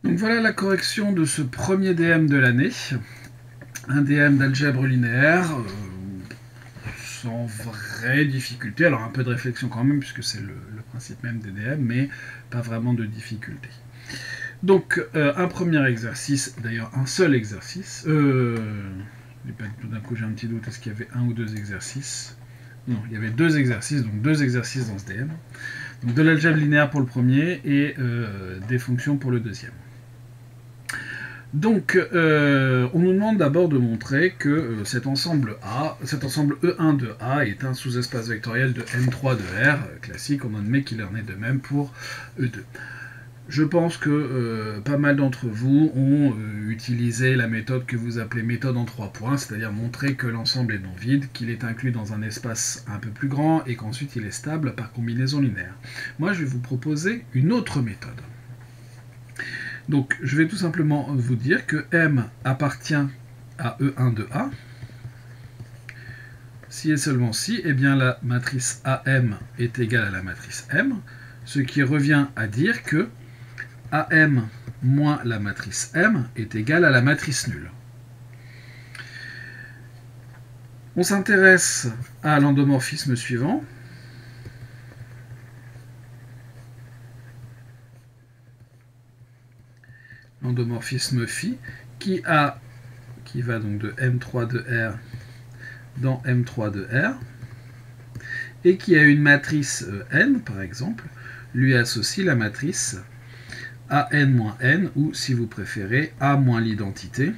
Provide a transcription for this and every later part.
Donc voilà la correction de ce premier DM de l'année. Un DM d'algèbre linéaire, sans vraie difficulté. Alors un peu de réflexion quand même, puisque c'est le principe même des DM, mais pas vraiment de difficulté. Donc un premier exercice, d'ailleurs un seul exercice. Tout d'un coup j'ai un petit doute, est-ce qu'il y avait un ou deux exercices? Non, il y avait deux exercices, donc deux exercices dans ce DM. Donc de l'algèbre linéaire pour le premier et des fonctions pour le deuxième. Donc, on nous demande d'abord de montrer que cet ensemble E1 de A est un sous-espace vectoriel de M3 de R, classique, on admet qu'il en est de même pour E2. Je pense que pas mal d'entre vous ont utilisé la méthode que vous appelez méthode en 3 points, c'est-à-dire montrer que l'ensemble est non vide, qu'il est inclus dans un espace un peu plus grand et qu'ensuite il est stable par combinaison linéaire. Moi, je vais vous proposer une autre méthode. Donc, je vais tout simplement vous dire que M appartient à E1 de A. Si et seulement si, eh bien la matrice AM est égale à la matrice M, ce qui revient à dire que AM moins la matrice M est égale à la matrice nulle. On s'intéresse à l'endomorphisme suivant. L'endomorphisme phi, qui va donc de M3 de R dans M3 de R, et qui a une matrice N, par exemple, lui associe la matrice AN moins N, ou si vous préférez, A moins l'identité,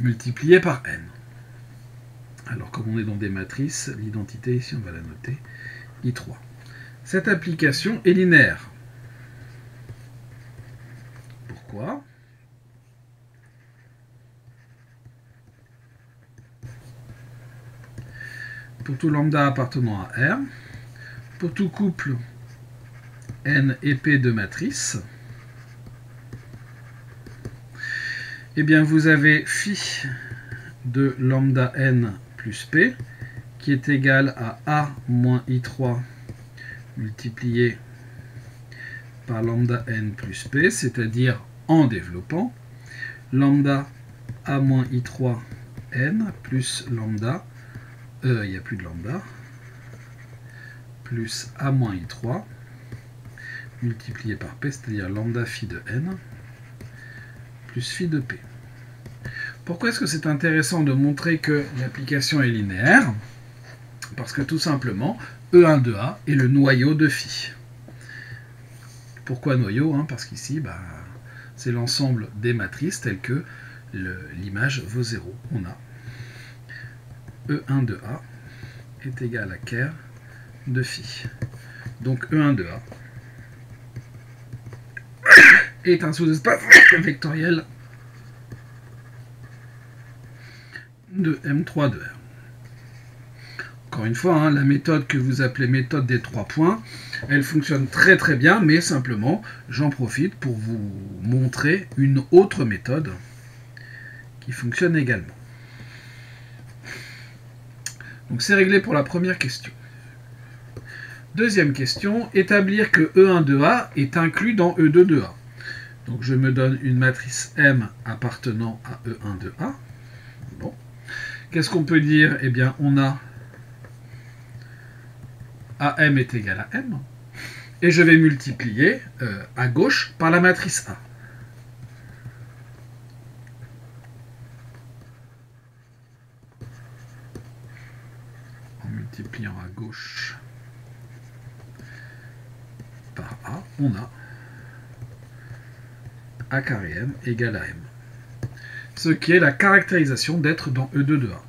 multiplié par N. Alors, comme on est dans des matrices, l'identité, ici, on va la noter, I3. Cette application est linéaire. Pourquoi ? Pour tout lambda appartenant à R, pour tout couple N et P de matrice, eh bien vous avez phi de lambda N plus P qui est égal à A moins I3 multiplié par lambda N plus P, c'est-à-dire en développant lambda A moins I3 N plus lambda, il n'y a plus de lambda, plus A moins I3 multiplié par P, c'est-à-dire lambda phi de N plus phi de P. Pourquoi est-ce que c'est intéressant de montrer que l'application est linéaire? Parce que tout simplement, E1 de A est le noyau de phi. Pourquoi noyau? Parce qu'ici, c'est l'ensemble des matrices telles que l'image vaut 0. On a E1 de A est égal à ker de phi. Donc E1 de A est un sous-espace vectoriel de M3 de R. Encore une fois, la méthode que vous appelez méthode des 3 points, elle fonctionne très très bien, mais simplement, j'en profite pour vous montrer une autre méthode qui fonctionne également. Donc c'est réglé pour la première question. Deuxième question, établir que E1 de A est inclus dans E2 de A. Donc je me donne une matrice M appartenant à E1 de A. Bon. Qu'est-ce qu'on peut dire? Eh bien, on a AM est égal à M. Et je vais multiplier à gauche par la matrice A. En multipliant à gauche par A, on a A carré M égale à M. Ce qui est la caractérisation d'être dans E2 de A.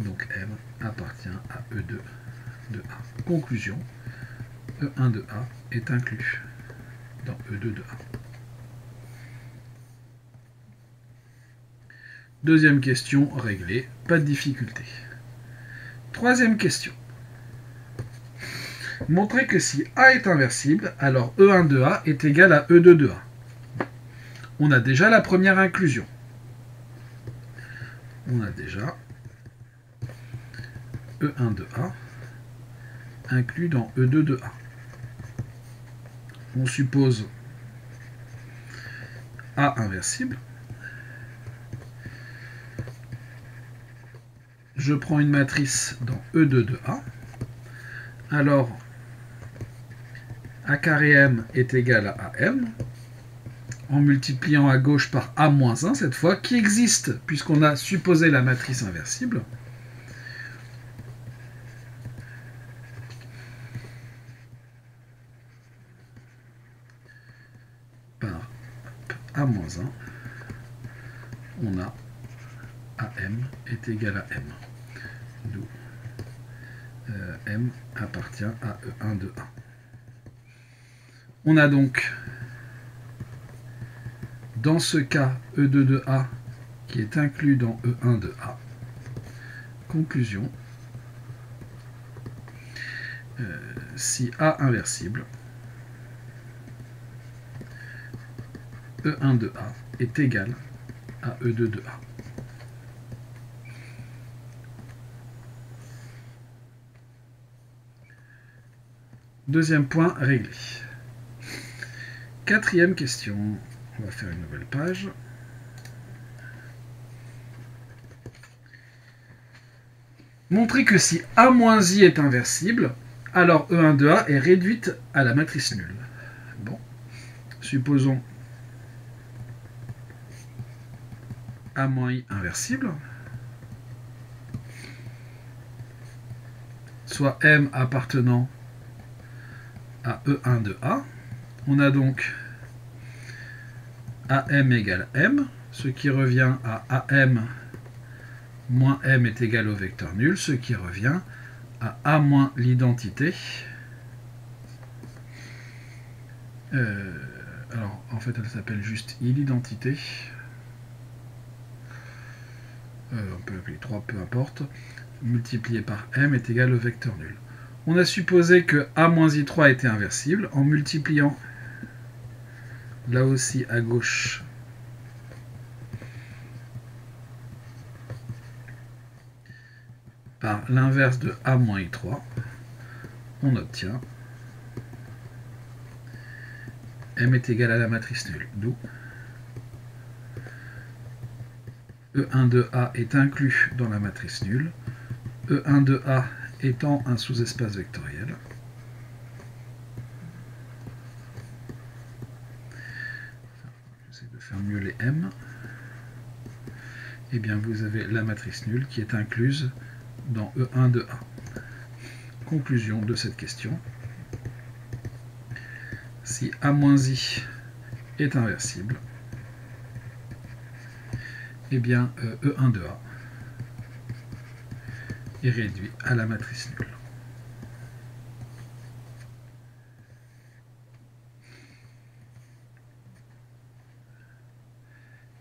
Donc M appartient à E2 de A. Conclusion, E1 de A est inclus dans E2 de A. Deuxième question réglée, pas de difficulté. Troisième question. Montrer que si A est inversible, alors E1 de A est égal à E2 de A. On a déjà la première inclusion. On a déjà E1 de A inclus dans E2 de A. On suppose A inversible. Je prends une matrice dans E2 de A. Alors, A carré M est égal à AM, en multipliant à gauche par A-1 cette fois, qui existe puisqu'on a supposé la matrice inversible. Par A-1, on a AM est égal à M. D'où M appartient à E1 de A. On a donc, dans ce cas, E2 de A qui est inclus dans E1 de A. Conclusion, si A inversible, E1 de A est égal à E2 de A. Deuxième point réglé. Quatrième question. On va faire une nouvelle page. Montrer que si A-I est inversible, alors E1 de A est réduite à la matrice nulle. Bon. Supposons A-I inversible, soit M appartenant à E1 de A. On a donc AM égale M, ce qui revient à AM moins M est égal au vecteur nul, ce qui revient à A moins l'identité. Alors, en fait, elle s'appelle juste I, l'identité. On peut l'appeler 3, peu importe. Multiplié par M est égal au vecteur nul. On a supposé que A moins I3 était inversible en multipliant là aussi à gauche par l'inverse de A moins I3, on obtient M est égal à la matrice nulle, d'où E1 de A est inclus dans la matrice nulle, E1 de A étant un sous-espace vectoriel. J'essaie de faire mieux les M. Et bien vous avez la matrice nulle qui est incluse dans E1 de A. Conclusion de cette question. Si A-I est inversible, eh bien E1 de A est réduit à la matrice nulle.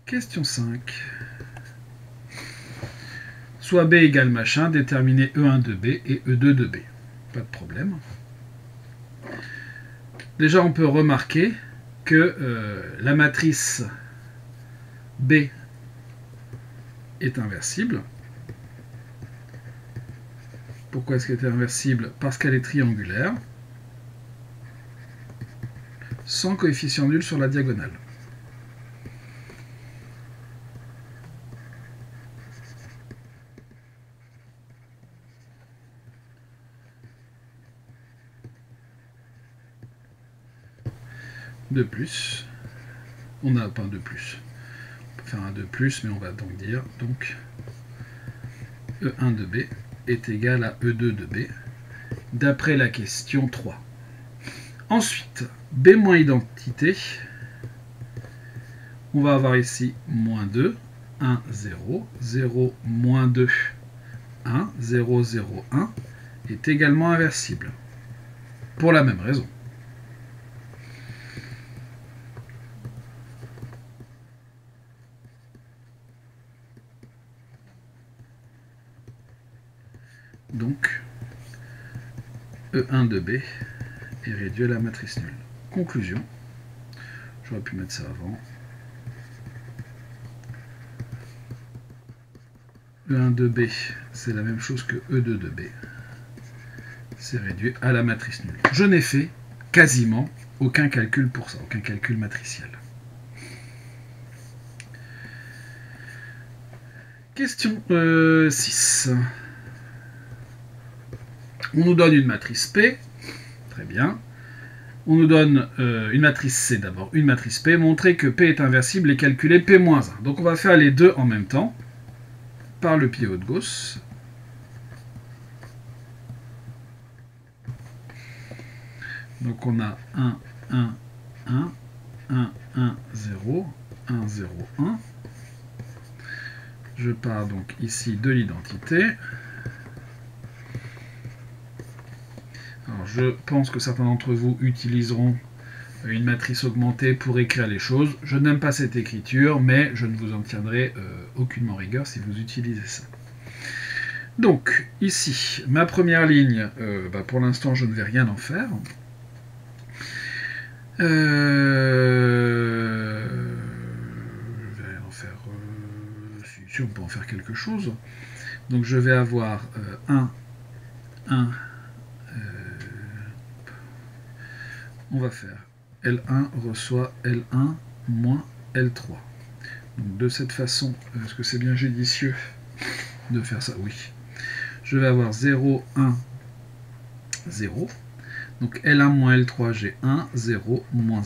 Question 5. Soit B égale machin, déterminer E1 de B et E2 de B. Pas de problème. Déjà, on peut remarquer que la matrice B est inversible. Pourquoi est-ce qu'elle est inversible? Parce qu'elle est triangulaire, sans coefficient nul sur la diagonale. De plus, on n'a pas un de plus. On peut faire un de plus, mais on va donc dire donc E1 de B est égal à E2 de B, d'après la question 3. Ensuite, B moins identité, on va avoir ici moins 2, 1, 0, 0, moins 2, 1, 0, 0, 1, est également inversible, pour la même raison. Donc, E1 de B est réduit à la matrice nulle. Conclusion, j'aurais pu mettre ça avant. E1 de B, c'est la même chose que E2 de B. C'est réduit à la matrice nulle. Je n'ai fait quasiment aucun calcul pour ça, aucun calcul matriciel. Question 6. On nous donne une matrice P. Très bien. On nous donne une matrice C d'abord, une matrice P. Montrer que P est inversible et calculer P-1. Donc on va faire les deux en même temps, par le pivot de Gauss. Donc on a 1, 1, 1, 1, 1, 0, 1, 0, 1. Je pars donc ici de l'identité. Alors je pense que certains d'entre vous utiliseront une matrice augmentée pour écrire les choses. Je n'aime pas cette écriture, mais je ne vous en tiendrai aucunement rigueur si vous utilisez ça. Donc ici, ma première ligne, pour l'instant je ne vais rien en faire. Je vais en faire... si on peut en faire quelque chose. Donc je vais avoir 1, 1, on va faire L1 reçoit L1 moins L3. Donc de cette façon, est-ce que c'est bien judicieux de faire ça? Oui. Je vais avoir 0, 1, 0. Donc L1 moins L3, j'ai 1, 0, moins 1.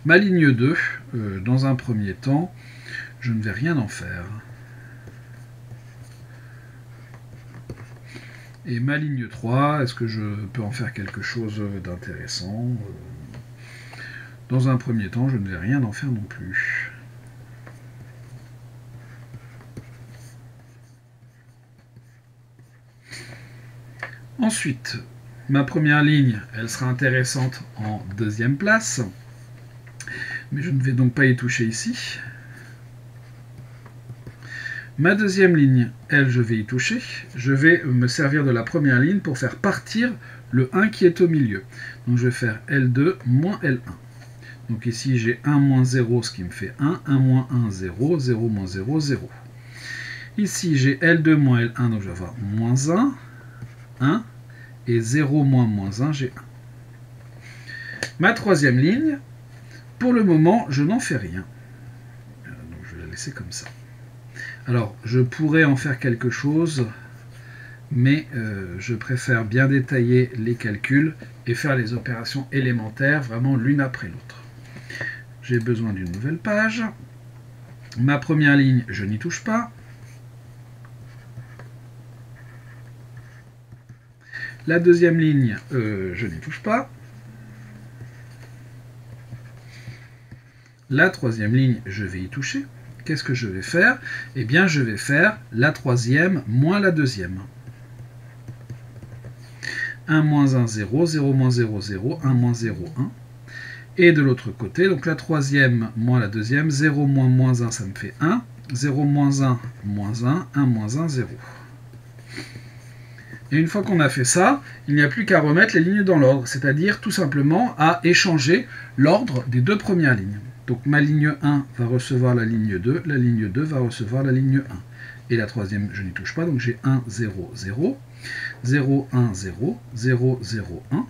Ma ligne 2, dans un premier temps, je ne vais rien en faire. Et ma ligne 3, est-ce que je peux en faire quelque chose d'intéressant? Dans un premier temps, je ne vais rien en faire non plus. Ensuite, ma première ligne, elle sera intéressante en deuxième place. Mais je ne vais donc pas y toucher ici. Ma deuxième ligne, elle, je vais y toucher. Je vais me servir de la première ligne pour faire partir le 1 qui est au milieu. Donc je vais faire L2 moins L1. Donc ici, j'ai 1 moins 0, ce qui me fait 1. 1 moins 1, 0. 0 moins 0, 0. Ici, j'ai L2 moins L1, donc je vais avoir moins 1, 1. Et 0 moins moins 1, j'ai 1. Ma troisième ligne, pour le moment, je n'en fais rien. Donc je vais la laisser comme ça. Alors, je pourrais en faire quelque chose, mais je préfère bien détailler les calculs et faire les opérations élémentaires vraiment l'une après l'autre. J'ai besoin d'une nouvelle page. Ma première ligne, je n'y touche pas. La deuxième ligne, je n'y touche pas. La troisième ligne, je vais y toucher. Qu'est-ce que je vais faire? Eh bien, je vais faire la troisième moins la deuxième. 1 moins 1, 0, 0 moins 0, 0, 1 moins 0, 1. Et de l'autre côté, donc la troisième moins la deuxième, 0 moins moins 1, ça me fait 1. 0 moins 1, moins 1, 1 moins 1, 0. Et une fois qu'on a fait ça, il n'y a plus qu'à remettre les lignes dans l'ordre, c'est-à-dire tout simplement à échanger l'ordre des deux premières lignes. Donc ma ligne 1 va recevoir la ligne 2 va recevoir la ligne 1. Et la troisième, je n'y touche pas, donc j'ai 1, 0, 0, 0, 1, 0, 0, 0, 1.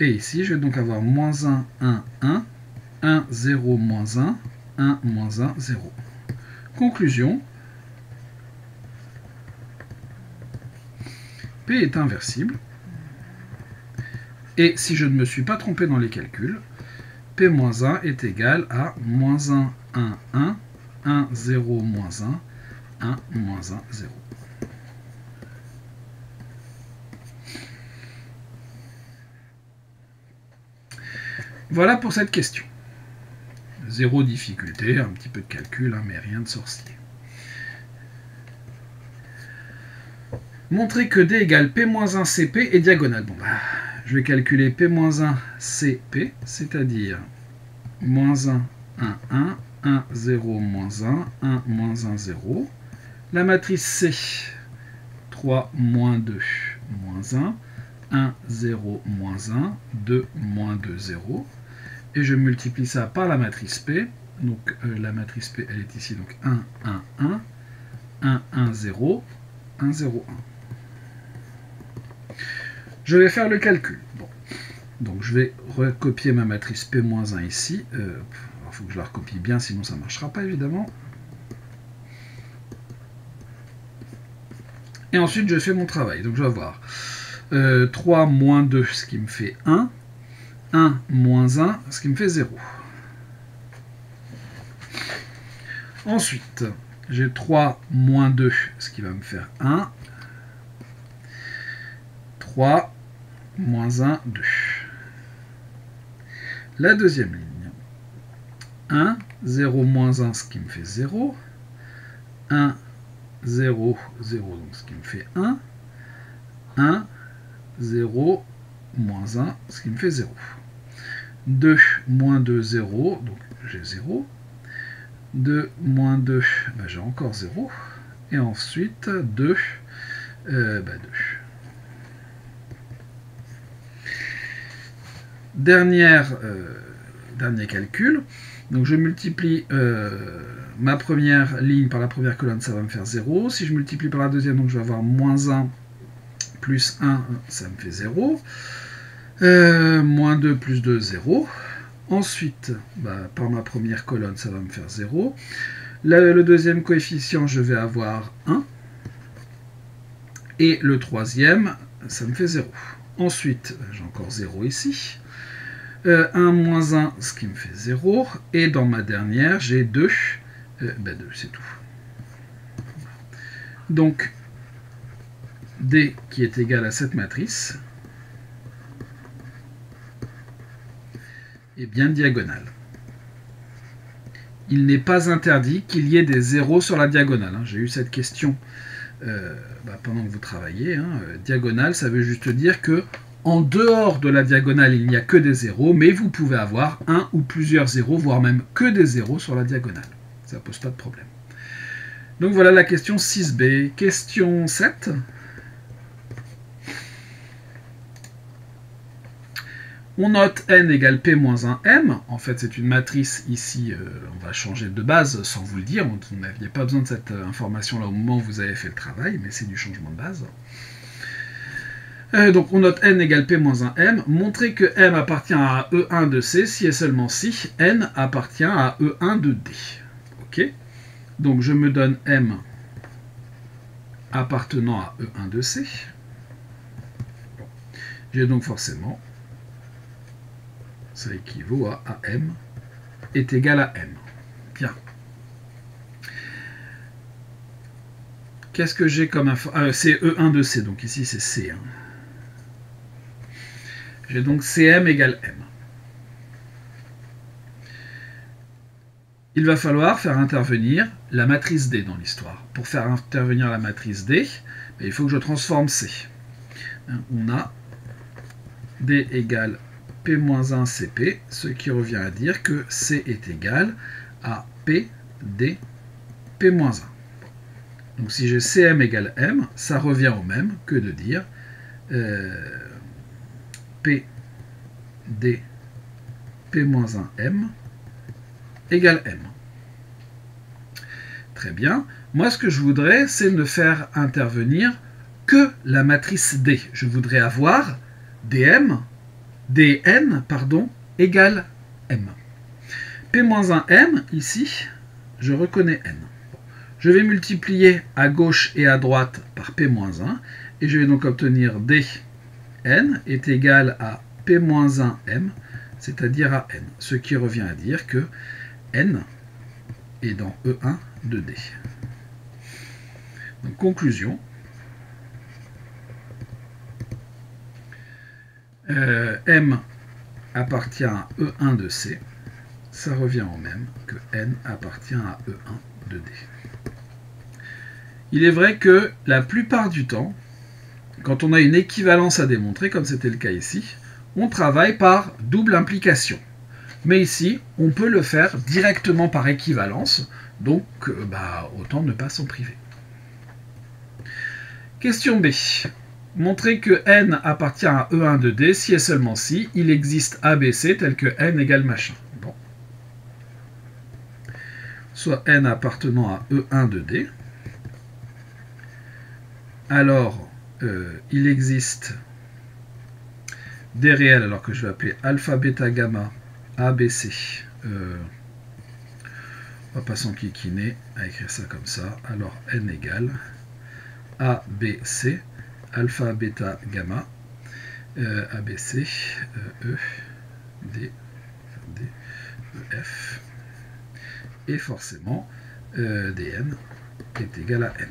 Et ici, je vais donc avoir moins 1, 1, 1, 1, 0, moins 1, 1, moins 1, 0. Conclusion. P est inversible. Et si je ne me suis pas trompé dans les calculs, P-1 est égal à moins 1, 1, 1, 1, 0, moins 1, 1, moins 1, 0. Voilà pour cette question. Zéro difficulté, un petit peu de calcul, hein, mais rien de sorcier. Montrer que D égale P-1 CP est diagonale. Bon, je vais calculer P-1 CP, c'est-à-dire moins 1, 1, 1, 1, 0, moins 1, 1, moins 1, 0. La matrice C, 3, moins 2, moins 1, 1, 0, moins 1, 2, moins 2, 0. Et je multiplie ça par la matrice P. Donc la matrice P, elle est ici, donc 1, 1, 1, 1, 1, 0, 1, 0, 1. Je vais faire le calcul. Bon. Donc je vais recopier ma matrice P-1 ici. Il faut que je la recopie bien, sinon ça ne marchera pas évidemment. Et ensuite, je fais mon travail. Donc, je vais avoir 3 moins 2, ce qui me fait 1. 1 moins 1, ce qui me fait 0. Ensuite, j'ai 3 moins 2, ce qui va me faire 1. 3 moins 1, 2. La deuxième ligne. 1, 0 moins 1, ce qui me fait 0. 1, 0, 0, donc ce qui me fait 1. 1, 0, moins 1, ce qui me fait 0. 2, moins 2, 0, donc j'ai 0. 2, moins 2, bah, j'ai encore 0. Et ensuite, 2, 2. Dernier calcul. Donc je multiplie ma première ligne par la première colonne, ça va me faire 0. Si je multiplie par la deuxième, donc je vais avoir moins 1 plus 1, ça me fait 0. Moins 2 plus 2, 0. Ensuite, par ma première colonne, ça va me faire 0. Le deuxième coefficient, je vais avoir 1. Et le troisième, ça me fait 0. Ensuite, j'ai encore 0 ici. 1 moins 1, ce qui me fait 0. Et dans ma dernière, j'ai 2. 2, c'est tout. Donc, D qui est égal à cette matrice est bien diagonale. Il n'est pas interdit qu'il y ait des zéros sur la diagonale. J'ai eu cette question pendant que vous travaillez. Diagonale, ça veut juste dire que en dehors de la diagonale, il n'y a que des zéros, mais vous pouvez avoir un ou plusieurs zéros, voire même que des zéros sur la diagonale. Ça ne pose pas de problème. Donc voilà la question 6b. Question 7. On note n égale p moins 1m. En fait, c'est une matrice ici. On va changer de base sans vous le dire. Vous n'aviez pas besoin de cette information-là au moment où vous avez fait le travail, mais c'est du changement de base. Donc on note n égale p moins 1m. Montrer que m appartient à E1 de C si et seulement si n appartient à E1 de D. Ok. Donc je me donne m appartenant à E1 de C. Bon. J'ai donc forcément, ça équivaut à AM est égal à M. Bien. Qu'est-ce que j'ai comme info? C'est E1 de C, donc ici c'est C. J'ai donc CM égale M. Il va falloir faire intervenir la matrice D dans l'histoire. Pour faire intervenir la matrice D, il faut que je transforme C. On a D égale P-1 CP, ce qui revient à dire que C est égal à P, D, P-1. Donc si j'ai CM égale M, ça revient au même que de dire P, D, P-1 M égale M. Très bien. Moi, ce que je voudrais, c'est ne faire intervenir que la matrice D. Je voudrais avoir dn égale M. P-1M, ici, je reconnais N. Je vais multiplier à gauche et à droite par P-1, et je vais donc obtenir dn est égal à P-1M, c'est-à-dire à N. Ce qui revient à dire que N est dans E1 de D. Donc, conclusion. M appartient à E1 de C. Ça revient au même que N appartient à E1 de D. Il est vrai que la plupart du temps, quand on a une équivalence à démontrer, comme c'était le cas ici, on travaille par double implication. Mais ici, on peut le faire directement par équivalence, donc autant ne pas s'en priver. Question B. Montrer que n appartient à E1 de D si et seulement si il existe ABC tel que n égale machin. Bon. Soit n appartenant à E1 de D. Alors, il existe des réels, alors que je vais appeler alpha, bêta, gamma, ABC. On va pas s'enquiquiner à écrire ça comme ça. Alors, n égale A, B, C, alpha, bêta, gamma, A, B, C, E, D, D, E, F, et forcément dn est égal à n.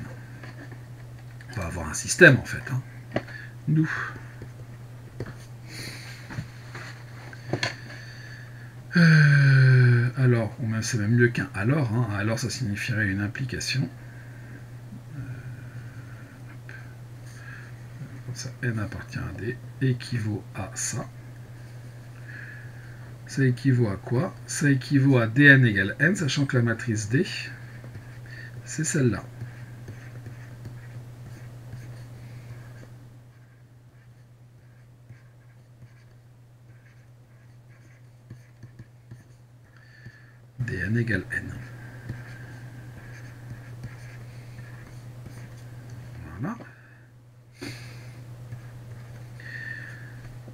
On va avoir un système en fait. Hein. Nous. Alors, c'est même mieux qu'un alors. Hein. Alors, ça signifierait une implication. Ça, n appartient à D, équivaut à ça. Ça équivaut à quoi? Ça équivaut à dn égale n, sachant que la matrice D, c'est celle-là. dn égale n. Voilà.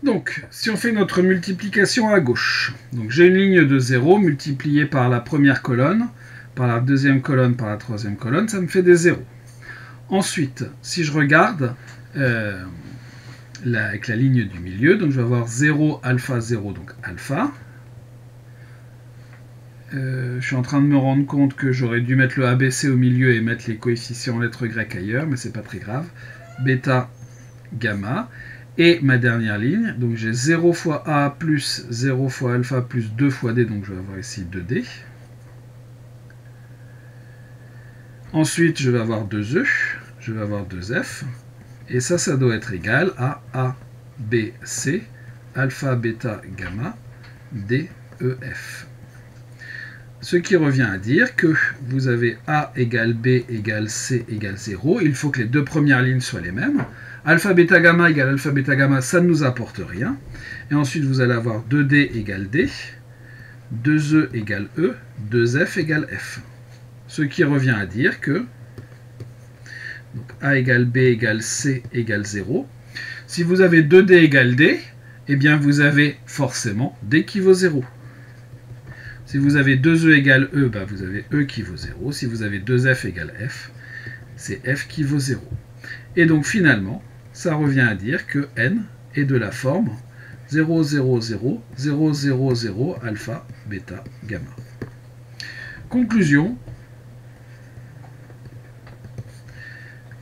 Donc, si on fait notre multiplication à gauche, donc j'ai une ligne de 0 multipliée par la première colonne, par la deuxième colonne, par la troisième colonne, ça me fait des zéros. Ensuite, si je regarde avec la ligne du milieu, donc je vais avoir 0, alpha, 0, donc alpha. Je suis en train de me rendre compte que j'aurais dû mettre le ABC au milieu et mettre les coefficients en lettres grecques ailleurs, mais c'est pas très grave. Bêta, gamma. Et ma dernière ligne, donc j'ai 0 fois A plus 0 fois alpha plus 2 fois D, donc je vais avoir ici 2D. Ensuite, je vais avoir 2E, je vais avoir 2F. Et ça doit être égal à A, B, C, alpha, bêta, gamma, D, E, F. Ce qui revient à dire que vous avez A égale B égale C égale 0. Il faut que les deux premières lignes soient les mêmes. Alpha, bêta, gamma égale alpha, bêta, gamma, ça ne nous apporte rien. Et ensuite, vous allez avoir 2D égale D, 2E égale E, 2F égale F. Ce qui revient à dire que donc A égale B égale C égale 0. Si vous avez 2D égale D, eh bien vous avez forcément D qui vaut 0. Si vous avez 2E égale E, bah vous avez E qui vaut 0. Si vous avez 2F égale F, c'est F qui vaut 0. Et donc finalement, ça revient à dire que N est de la forme 0, 0, 0, 0, 0, 0, alpha, bêta, gamma. Conclusion.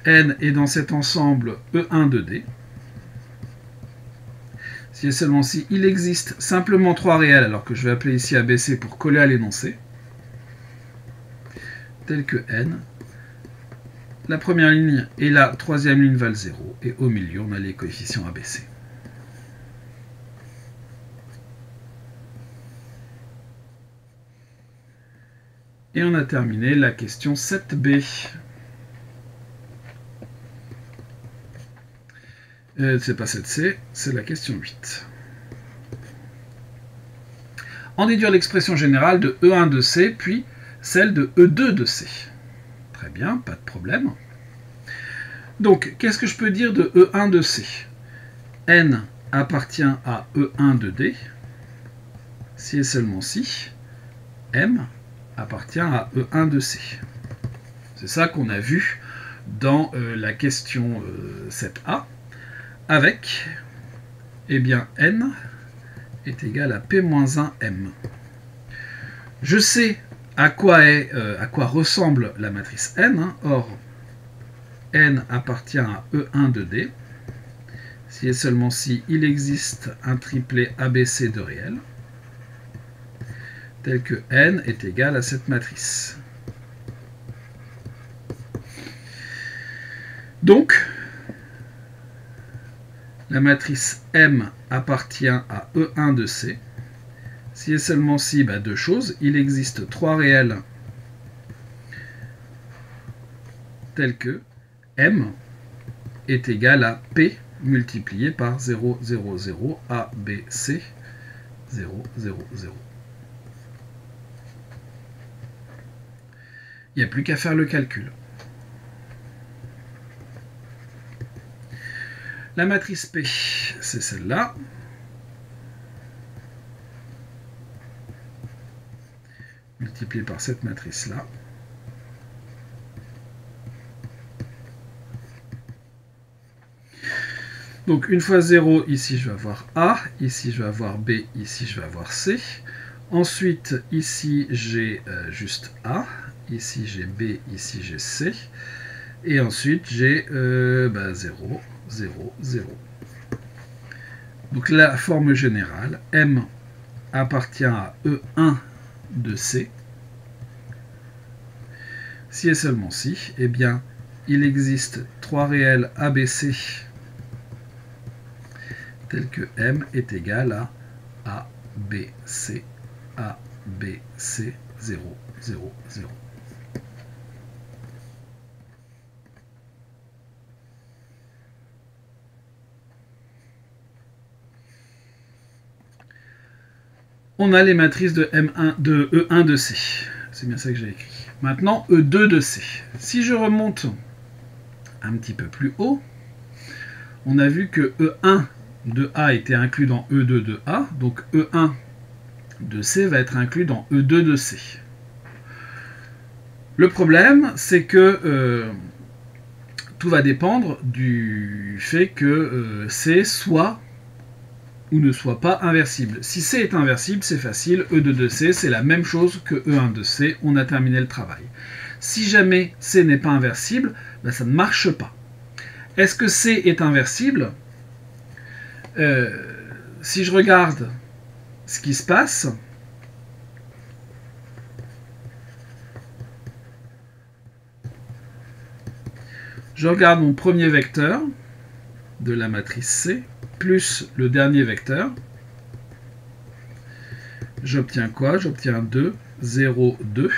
N est dans cet ensemble E1 de D. Si et seulement si il existe simplement 3 réels, alors que je vais appeler ici ABC pour coller à l'énoncé, tel que N, la première ligne et la troisième ligne valent 0, et au milieu on a les coefficients ABC. Et on a terminé la question 7b. C'est pas 7c, c'est la question 8. En déduire l'expression générale de E1 de C, puis celle de E2 de C. Très bien, pas de problème. Donc, qu'est-ce que je peux dire de E1 de C? N appartient à E1 de D, si et seulement si M appartient à E1 de C. C'est ça qu'on a vu dans la question 7a, avec, eh bien, N est égal à P-1M. Je sais à quoi ressemble la matrice N. Hein. Or, N appartient à E1 de D, si et seulement si il existe un triplet ABC de réel, tel que N est égal à cette matrice. Donc, la matrice M appartient à E1 de C, si et seulement si, deux choses, il existe 3 réels tels que M est égal à P multiplié par 0, 0, 0, A, B, C, 0, 0, 0. Il n'y a plus qu'à faire le calcul. La matrice P, c'est celle-là. Multiplié par cette matrice-là. Donc une fois 0, ici je vais avoir A, ici je vais avoir B, ici je vais avoir C. Ensuite, ici j'ai juste A, ici j'ai B, ici j'ai C. Et ensuite j'ai 0, 0, 0. Donc la forme générale, M appartient à E1 de C. Si et seulement si, eh bien, il existe 3 réels ABC tels que M est égal à ABC, ABC, 0, 0, 0. On a les matrices de M1, de E1 de C. C'est bien ça que j'ai écrit. Maintenant, E2 de C. Si je remonte un petit peu plus haut, on a vu que E1 de A était inclus dans E2 de A, donc E1 de C va être inclus dans E2 de C. Le problème, c'est que tout va dépendre du fait que C soit ou ne soit pas inversible. Si C est inversible, c'est facile, E2 de C, c'est la même chose que E1 de C, on a terminé le travail. Si jamais C n'est pas inversible, ben ça ne marche pas. Est-ce que C est inversible? Si je regarde ce qui se passe, je regarde mon premier vecteur de la matrice C, plus le dernier vecteur, j'obtiens quoi? J'obtiens 2, 0, 2,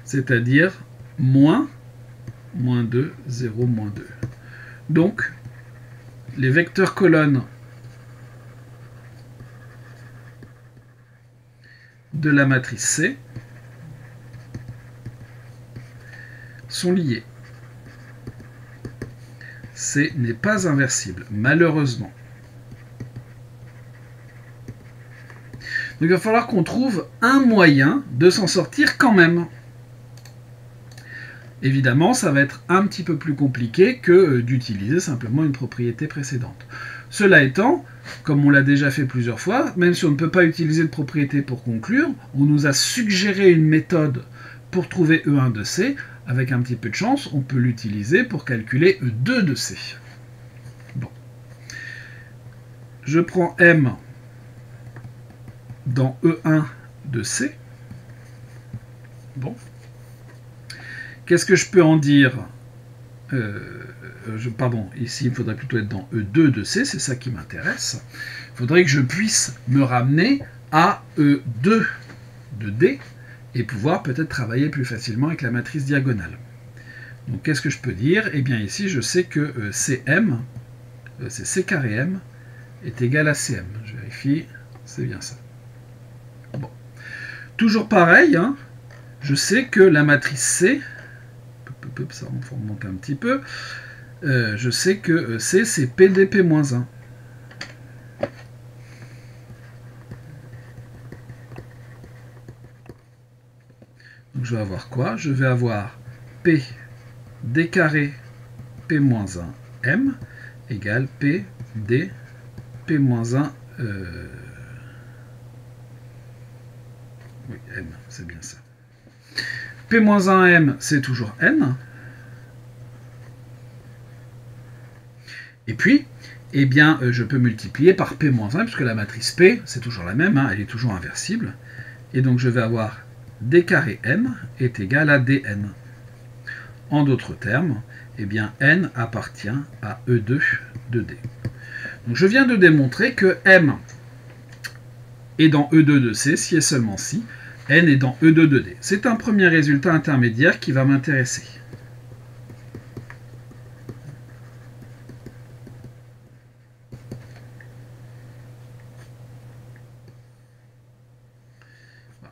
c'est-à-dire moins 2, 0, moins 2. Donc, les vecteurs colonnes de la matrice C sont liés. C n'est pas inversible, malheureusement. Donc il va falloir qu'on trouve un moyen de s'en sortir quand même. Évidemment, ça va être un petit peu plus compliqué que d'utiliser simplement une propriété précédente. Cela étant, comme on l'a déjà fait plusieurs fois, même si on ne peut pas utiliser de propriété pour conclure, on nous a suggéré une méthode pour trouver E1 de C. Avec un petit peu de chance, on peut l'utiliser pour calculer E2 de C. Bon. Je prends M dans E1 de C. Bon. Qu'est-ce que je peux en dire? Pardon, ici il faudrait plutôt être dans E2 de C, c'est ça qui m'intéresse. Il faudrait que je puisse me ramener à E2 de D et pouvoir peut-être travailler plus facilement avec la matrice diagonale. Donc qu'est-ce que je peux dire? Eh bien ici je sais que CM, c'est C carré M, est égal à CM. Je vérifie, c'est bien ça. Bon. Toujours pareil, hein, je sais que la matrice C, ça remonte un petit peu, je sais que C c'est PDP-1. Donc je vais avoir quoi? Je vais avoir P d carré P-1 M égale P d P-1 oui, M, c'est bien ça. P-1M, c'est toujours N. Et puis, eh bien, je peux multiplier par P-1, puisque la matrice P, c'est toujours la même, hein, elle est toujours inversible. Et donc, je vais avoir d carré N est égal à Dn. En d'autres termes, eh bien, N appartient à E2 de D. Donc, je viens de démontrer que M est dans E2 de C, si et seulement si, N est dans E2 de D. C'est un premier résultat intermédiaire qui va m'intéresser.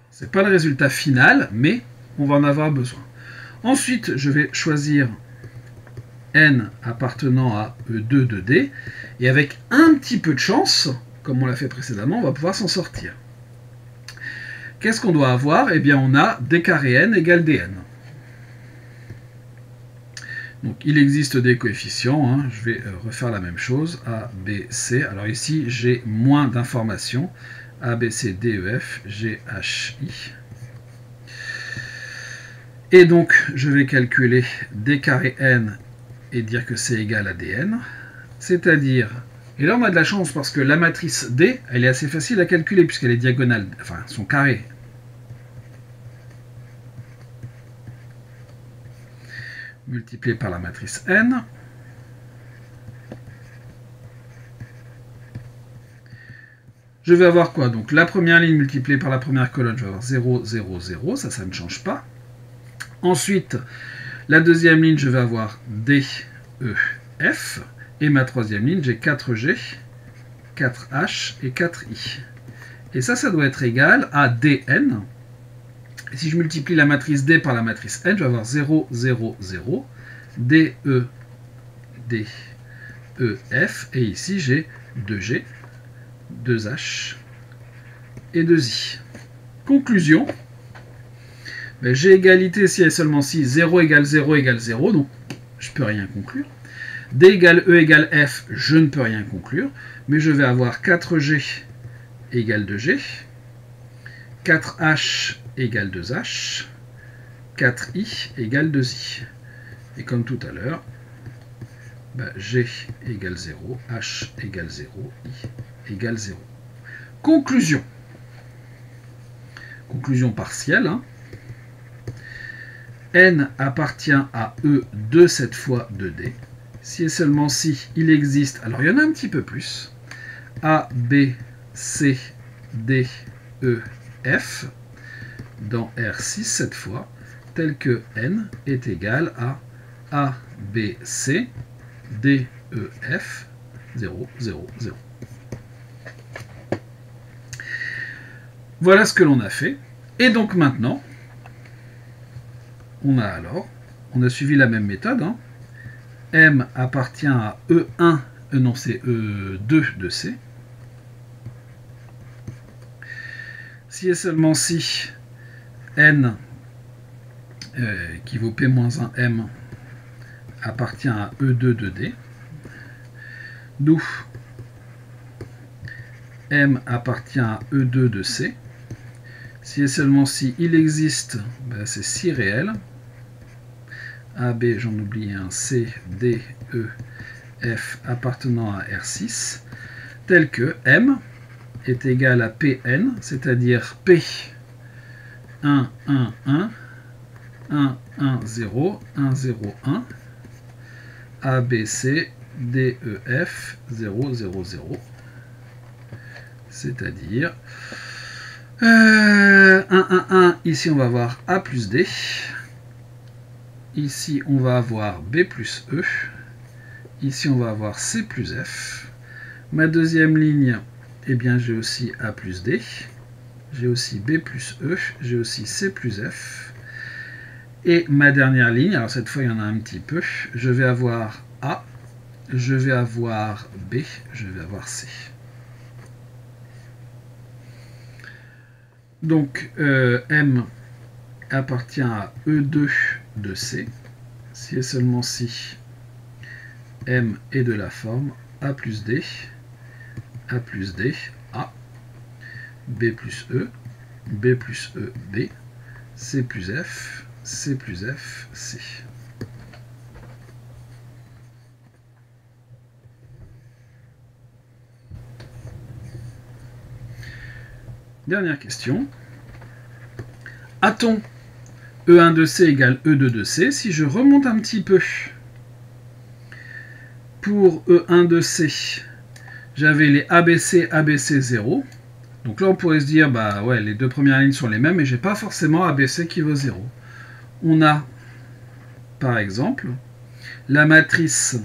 Ce n'est pas le résultat final, mais on va en avoir besoin. Ensuite, je vais choisir N appartenant à E2 de D, et avec un petit peu de chance, comme on l'a fait précédemment, on va pouvoir s'en sortir. Qu'est-ce qu'on doit avoir? Eh bien, on a d carré N égale Dn. Donc il existe des coefficients, hein. Je vais refaire la même chose, A, B, C. Alors ici j'ai moins d'informations, A, B, C, D, E, F, G, H, I. Et donc je vais calculer D carré N et dire que c'est égal à Dn, c'est-à-dire, et là on a de la chance parce que la matrice D, elle est assez facile à calculer puisqu'elle est diagonale, enfin son carré. Multiplié par la matrice N. Je vais avoir quoi? Donc la première ligne multipliée par la première colonne, je vais avoir 0, 0, 0, ça ne change pas. Ensuite, la deuxième ligne, je vais avoir D, E, F. Et ma troisième ligne, j'ai 4G, 4H et 4I. Et ça doit être égal à Dn. Et si je multiplie la matrice D par la matrice N, je vais avoir 0, 0, 0, D, E, D, E, F. Et ici, j'ai 2G, 2H et 2I. Conclusion. G égalité si et seulement si 0 égale 0 égale 0, donc je ne peux rien conclure. D égale E égale F, je ne peux rien conclure, mais je vais avoir 4G égale 2G, 4H égale 2H, 4I égale 2I. Et comme tout à l'heure, G égale 0, H égale 0, I égale 0. Conclusion. Conclusion partielle. Hein. N appartient à E de cette fois de D. Si et seulement si il existe, alors il y en a un petit peu plus, A, B, C, D, E, F, dans R6 cette fois, tel que N est égal à A, B, C, D, E, F, 0, 0, 0. Voilà ce que l'on a fait. Et donc maintenant, on a suivi la même méthode. Hein. M appartient à E1, non c'est E2 de C. Si et seulement si N qui vaut P-1M appartient à E2 de D, d'où M appartient à E2 de C. Si et seulement si il existe, c'est si réel. A, B, j'en oublie un, C, D, E, F appartenant à R6, tel que M est égal à Pn, c'est-à-dire P 1, 1, 1, 1, 1, 0, 1, 0, 1, A, B, C, D, E, F, 0, 0, 0, c'est-à-dire 1, 1, 1, ici on va avoir A plus D, ici on va avoir B plus E, ici on va avoir C plus F, ma deuxième ligne, eh bien j'ai aussi A plus D, j'ai aussi B plus E, j'ai aussi C plus F, et ma dernière ligne, alors cette fois il y en a un petit peu, je vais avoir A, je vais avoir B, je vais avoir C. Donc M appartient à E2 de C, si et seulement si M est de la forme A plus D, A plus D, A, B plus E, B plus E, B, C plus F, C plus F, C. Dernière question. A-t-on E1 de C égale E2 de C? Si je remonte un petit peu, pour E1 de C, j'avais les ABC, ABC 0. Donc là, on pourrait se dire, bah ouais, les deux premières lignes sont les mêmes, mais j'ai pas forcément ABC qui vaut 0. On a, par exemple, la matrice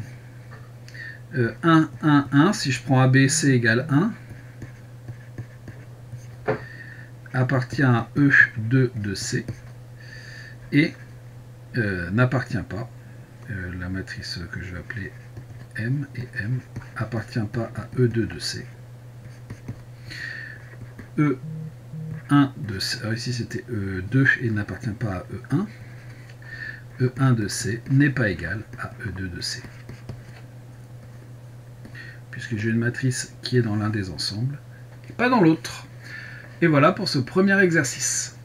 1, 1, 1, si je prends ABC égale 1, appartient à E2 de C et n'appartient pas, la matrice que je vais appeler M et M, appartient pas à E2 de C. E1 de C, alors ici c'était E2 et n'appartient pas à E1. E1 de C n'est pas égal à E2 de C. Puisque j'ai une matrice qui est dans l'un des ensembles et pas dans l'autre. Et voilà pour ce premier exercice.